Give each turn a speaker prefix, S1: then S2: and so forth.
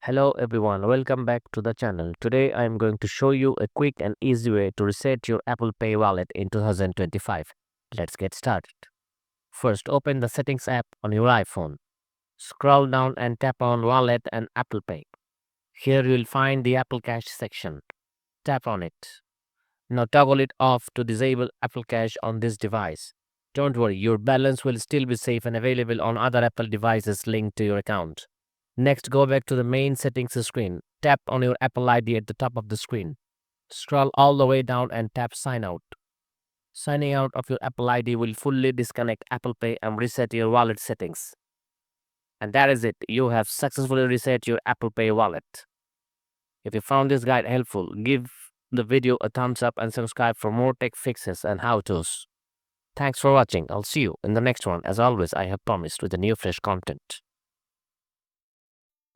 S1: Hello everyone, welcome back to the channel. Today I am going to show you a quick and easy way to reset your Apple Pay wallet in 2025. Let's get started. First, open the Settings app on your iPhone. Scroll down and tap on Wallet and Apple Pay. Here you will find the Apple Cash section. Tap on it. Now toggle it off to disable Apple Cash on this device. Don't worry, your balance will still be safe and available on other Apple devices linked to your account. Next, go back to the main settings screen. Tap on your Apple ID at the top of the screen. Scroll all the way down and tap Sign Out. Signing out of your Apple ID will fully disconnect Apple Pay and reset your wallet settings. And that is it. You have successfully reset your Apple Pay wallet. If you found this guide helpful, give the video a thumbs up and subscribe for more tech fixes and how-tos. Thanks for watching. I'll see you in the next one. As always, I have promised with the new fresh content.